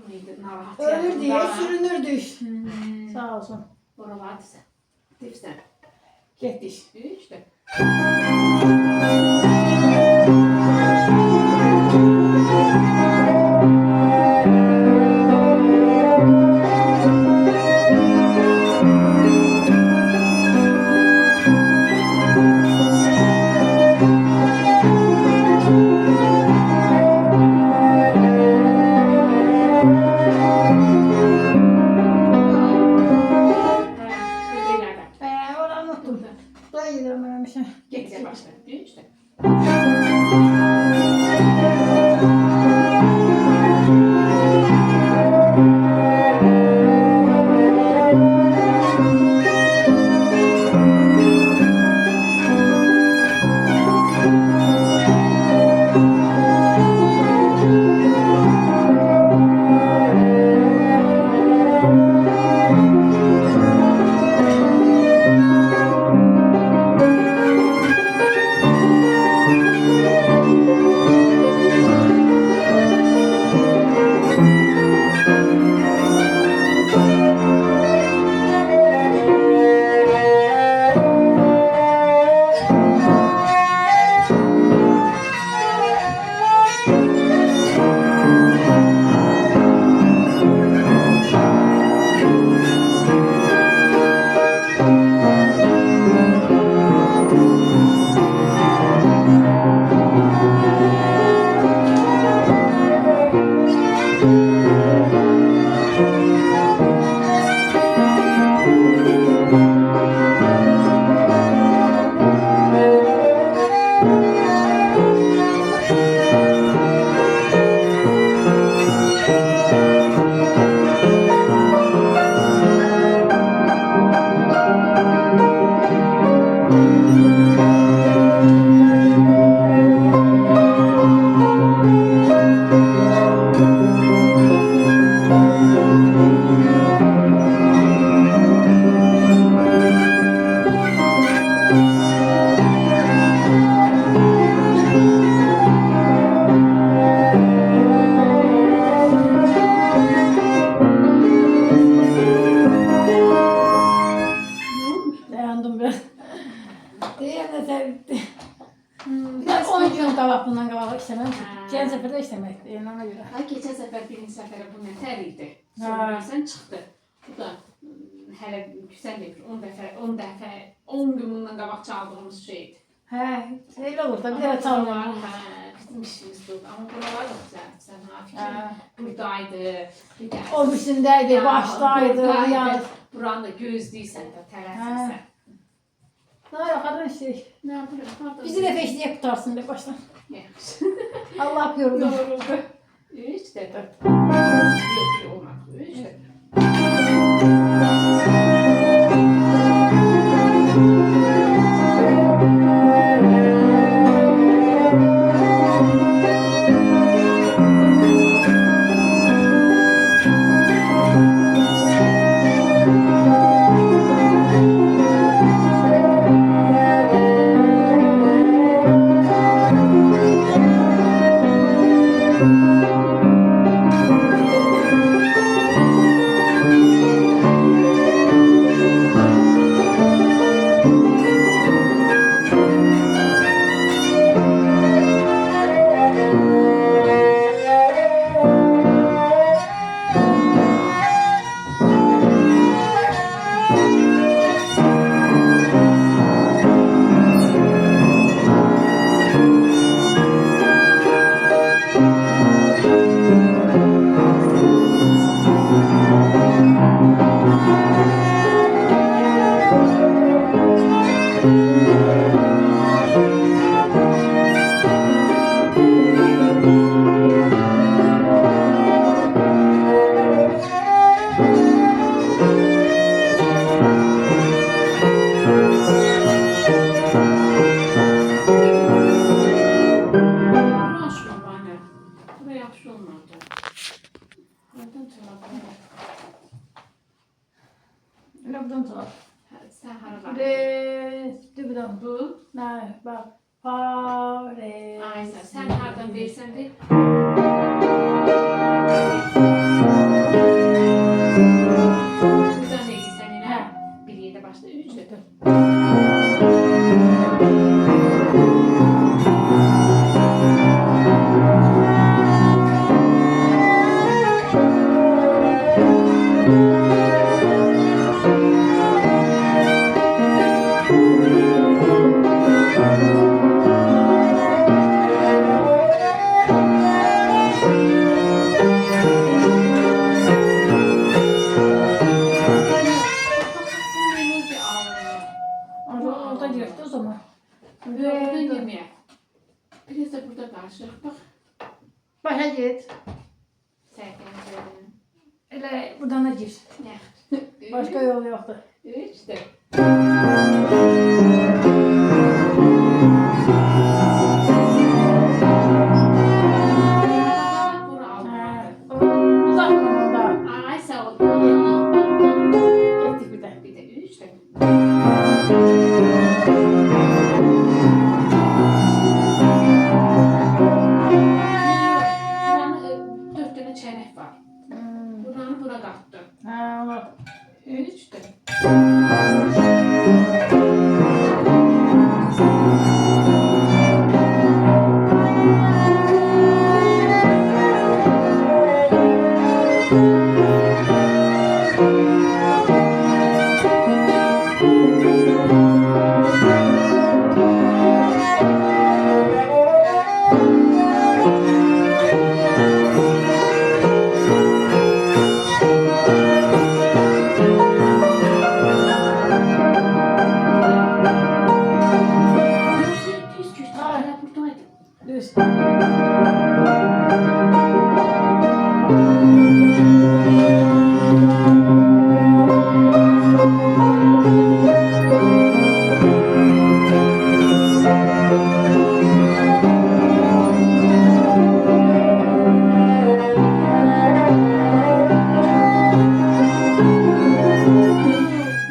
mıydı? Narahat Ölür diye yanında. sürünürdük. Sağ olsun. Oralar sen. Dipsen. Gittik. İşte. Oranı unuttum. Daha iyi öğrenmişim. Getir başla. İşte. Dayandım biraz. Diye de sevdi. Bir de 10 gün kavak bundan kavak istemem. Geçen sefer de istemek. Yani ona göre. Ha, geçen sefer birinci sefere bu neter idi. Ha. Sonra sen çıktı. Bu da hele güzel bir 10 dəfə 10 gün bundan qabaq çaldığımız şeydi. He, öyle olur da bir de çalmıyor. Bizim işimiz bu. Ama buralar da güzeldi. Sen ha fikrin buradaydı. Bir de O üstündeydi, baştaydı. buradaydı. Yani. Buranı da gözlüysen de tərəfsən. Daha yok kadın şey. Ne yapıyorsun? Bizi de peşliğe tutarsın be baştan. Yaxşı. Allah yapıyor. Doğru. 3 dəfə. Yox, olmadı. 3 dəfə. Buradan sonra. Sen hara Re, buradan. bu? Ne, bak. Fa, re. Aynen. Sen hardan versen de Böyle buradan da gir. Başka yol yoktu. 3, 4. Uzak mı orada? Ay sağ ol. Gittik bir de. Bir de 3, 4. Buranın 4 tane çeyrek var. Buranı bura qattım. Ha, olur. 3, 4. Düz.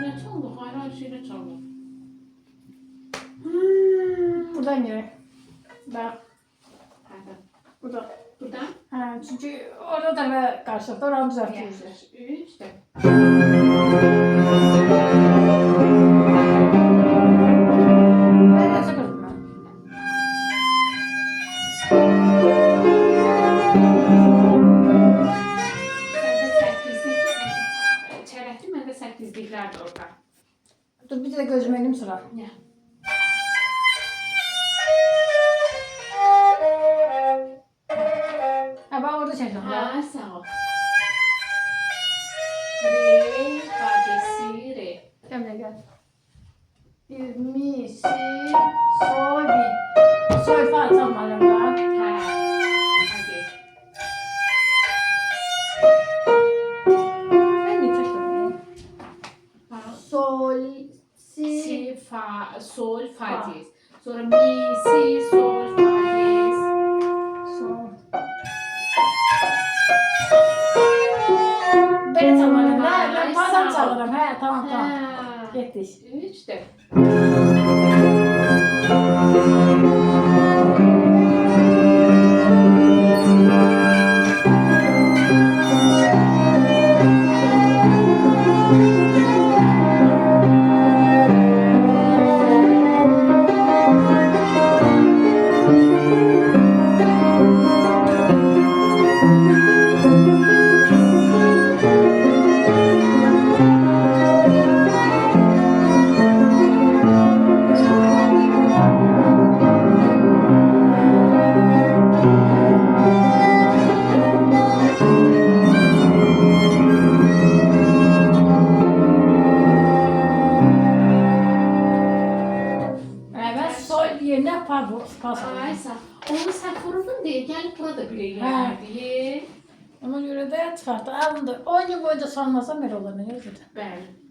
Ne çaldı? Hala bir şeyle çaldı. Buradan girelim. Bak. Pardon. Burada. Buradan. Ha, çünkü orada da ve karşılıklı oranı düzeltiyoruz. 3, 4. Ben nasıl kırdım ben? Sende 8'lik çeyrekli, bende 8'likler de orada. Dur bir de gözüme elim sıra. Ya. Ha ben orada çekeceğim. Ya. Ha, sağ ol. Re, fa, si, re. Gel buraya gel. Bir, mi, si, sol, mi. Sol, fa çalmalım da. Ha. Hadi. Ben de çektim. Fa, Sol, si, si, fa, sol, fa Fa. diyez. Sonra mi, si, sol, fa diyez. sol. Beni çalmalım da. Ben fazla çalarım. He tamam tamam. Ha. Yetiş. 3, 4. Ben sol yerine fa pas Ay sağ. Onu sen vururdun diye gelip burada bile Ha. geldi. Ona göre de çıkarttı. Alındı. 10 yıl boyunca salmasam bir olur. Ne yazık. Bəli.